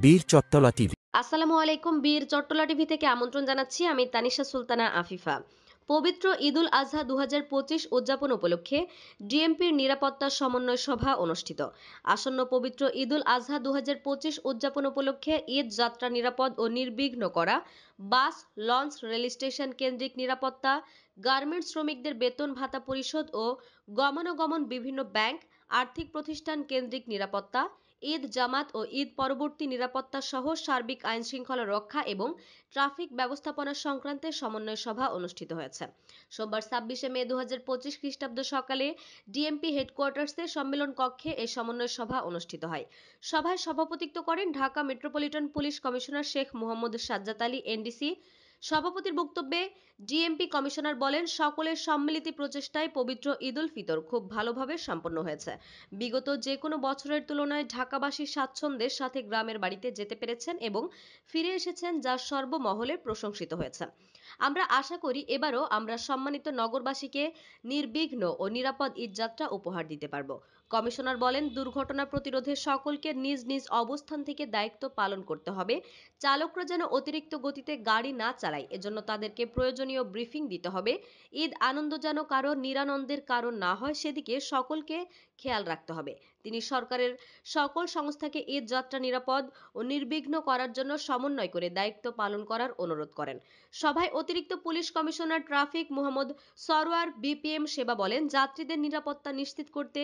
বীর চট্টলা টিভি। আসসালামু আলাইকুম। বীর চট্টলা টিভি থেকে আমন্ত্রণ জানাচ্ছি। আমি তানিশা সুলতানা আফিফা। পবিত্র ঈদুল আজহা ২০২৫ উদযাপন উপলক্ষে ডিএমপির নিরাপত্তা সমন্বয় সভা অনুষ্ঠিত। আসন্ন পবিত্র ঈদুল আজহা ২০২৫ উদযাপন উপলক্ষে ঈদ যাত্রা নিরাপদ ও নির্বিঘ্ন করা, বাস, লঞ্চ, রেল স্টেশন কেন্দ্রিক নিরাপত্তা, গার্মেন্টস শ্রমিকদের বেতন ভাতা পরিশোধ ও গমনাগমন, বিভিন্ন ব্যাংক, আর্থিক প্রতিষ্ঠান কেন্দ্রিক নিরাপত্তা, ঈদ জামাত ও ঈদ পরবর্তী নিরাপত্তা সহ সার্বিক আইনশৃঙ্খলা রক্ষা এবং ট্রাফিক ব্যবস্থাপনা সংক্রান্তে সমন্বয় সভা অনুষ্ঠিত হয়েছে। সোমবার ২৬শে মে ২০২৫ খ্রিস্টাব্দ সকালে ডিএমপি হেডকোয়ার্টার্সে সম্মেলন কক্ষে এই সমন্বয় সভা অনুষ্ঠিত হয়। সভায় সভাপতিত্ব করেন Dhaka metropolitan police commissioner Sheikh Mohammad Sajjad Ali NDC. সভাপতির বক্তব্যে ডিএমপি কমিশনার বলেন, সকলের সম্মিলিত প্রচেষ্টায় পবিত্র ঈদুল ফিতর খুব ভালোভাবে সম্পন্ন হয়েছে। বিগত যে কোনো বছরের তুলনায় ঢাকাবাসী স্বাচ্ছন্দ্যের সাথে গ্রামের বাড়িতে যেতে পেরেছেন এবং ফিরে এসেছেন, যা সর্বমহলে প্রশংসিত হয়েছে। আমরা আশা করি এবারও আমরা সম্মানিত নগরবাসীকে নির্বিঘ্ন ও নিরাপদ ঈদযাত্রা উপহার দিতে পারব। কমিশনার বলেন, দুর্ঘটনা প্রতিরোধে সকলকে নিজ নিজ অবস্থান থেকে দায়িত্ব পালন করতে হবে। চালকরা যেন অতিরিক্ত গতিতে গাড়ি না চালায়, এজন্য তাদেরকে প্রয়োজনীয় ব্রিফিং দিতে হবে। ঈদ আনন্দ যেন কারো নিরানন্দের কারণ না হয়, সেদিকে সকলকে খেয়াল রাখতে হবে। তিনি সরকারের সকল সংস্থাকে ঈদ যাত্রা নিরাপদ ও নির্বিঘ্ন করার জন্য সমন্বয় করে দায়িত্ব পালন করার অনুরোধ করেন। সভায় অতিরিক্ত police commissioner traffic Mohammad Sarwar BPM সেবা বলেন, যাত্রীদের নিরাপত্তা নিশ্চিত করতে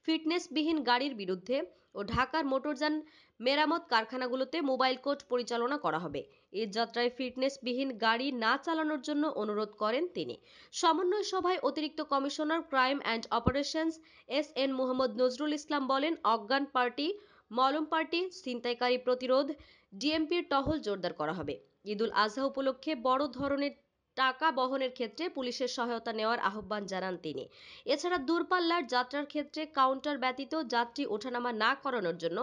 ফিটনেসবিহীন গাড়ির বিরুদ্ধে ও ঢাকার মোটরযান মেরামত কারখানাগুলোতে মোবাইল কোর্ট পরিচালনা করা হবে। ঈদ যাত্রায় ফিটনেসবিহীন গাড়ি না চালানোর জন্য অনুরোধ করেন তিনি। সমন্বয় সভায় অতিরিক্ত commissioner crime and operations S N. Mohammad Nazrul Islam বলেন, অজ্ঞান পার্টি, মলম পার্টি, ছিনতাইকারী প্রতিরোধ ডিএমপির টহল জোরদার করা হবে। ঈদুল আজহা উপলক্ষে বড় ধরনের টাকা বহনের ক্ষেত্রে পুলিশের সহায়তা নেওয়ার আহ্বান জানান তিনি। এছাড়া দূরপাল্লার যাত্রার ক্ষেত্রে কাউন্টার ব্যতীত যাত্রী ওঠানামা না করানোর জন্য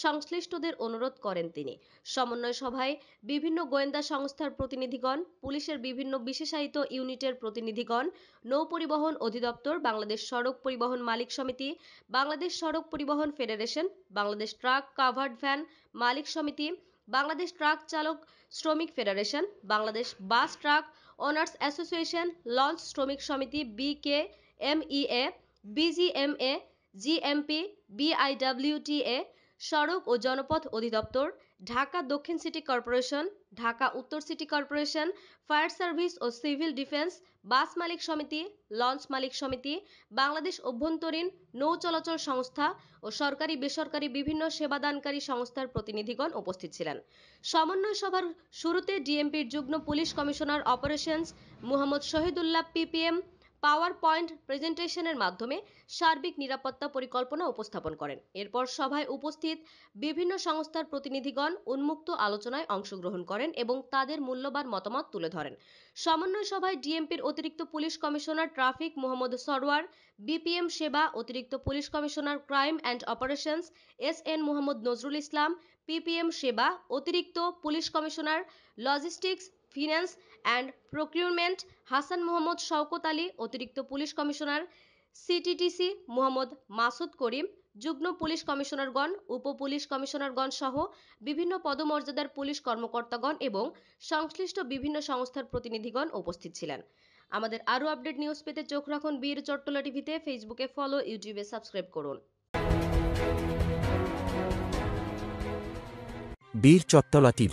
সংশ্লিষ্টদের অনুরোধ করেন তিনি। সমন্বয় সভায় বিভিন্ন গোয়েন্দা সংস্থার প্রতিনিধিগণ, পুলিশের বিভিন্ন বিশেষায়িত ইউনিটের প্রতিনিধিগণ, নৌ পরিবহন অধিদপ্তর, বাংলাদেশ সড়ক পরিবহন মালিক সমিতি, বাংলাদেশ সড়ক পরিবহন federation, Bangladesh truck covered van মালিক সমিতি, বাংলাদেশ ট্রাক চালক শ্রমিক federation, Bangladesh bus truck owners association, launch শ্রমিক সমিতি বিকেএমইএ, বিজিএমএ, জিএমপি, বিআইডব্লিউটিএ, সড়ক ও জনপথ অধিদপ্তর, ঢাকা দক্ষিণ সিটি কর্পোরেশন, ঢাকা উত্তর সিটি কর্পোরেশন, ফায়ার সার্ভিস ও সিভিল ডিফেন্স, বাস মালিক সমিতি, লঞ্চ মালিক সমিতি, বাংলাদেশ অভ্যন্তরীণ নৌ চলাচল সংস্থা ও সরকারি বেসরকারি বিভিন্ন সেবাদানকারী সংস্থার প্রতিনিধিগণ উপস্থিত ছিলেন। সমন্বয় সভার শুরুতে ডিএমপির যুগ্ম police commissioner operations Mohammad Shahidullah PPM power point প্রেজেন্টেশনের মাধ্যমে সার্বিক নিরাপত্তা পরিকল্পনা উপস্থাপন করেন। এরপর সভায় উপস্থিত বিভিন্ন সংস্থার প্রতিনিধিগণ উন্মুক্ত আলোচনায় অংশগ্রহণ করেন এবং তাদের মূল্যবান মতামত তুলে ধরেন। সমন্বয় সভায় ডিএমপির অতিরিক্ত police commissioner traffic Mohammad Sarwar BPM সেবা, অতিরিক্ত police commissioner crime and operations S N. Mohammad Nazrul Islam PPM সেবা, অতিরিক্ত police commissioner logistics, finance and procurement Hasan Mohammad Shawkat Ali, অতিরিক্ত police commissioner CTTC Mohammad Masud Karim, যুগ্ম পুলিশ কমিশনারগণ, উপ পুলিশ কমিশনারগণ সহ বিভিন্ন পদমর্যাদার পুলিশ কর্মকর্তাগণ এবং সংশ্লিষ্ট বিভিন্ন সংস্থার প্রতিনিধিগণ উপস্থিত ছিলেন। আমাদের আরও আপডেট নিউজ পেতে চোখ রাখুন বীর চট্টলা টিভিতে। ফেসবুকে ফলো, ইউটিউবে সাবস্ক্রাইব করুন। বীর চট্টলা টিভি।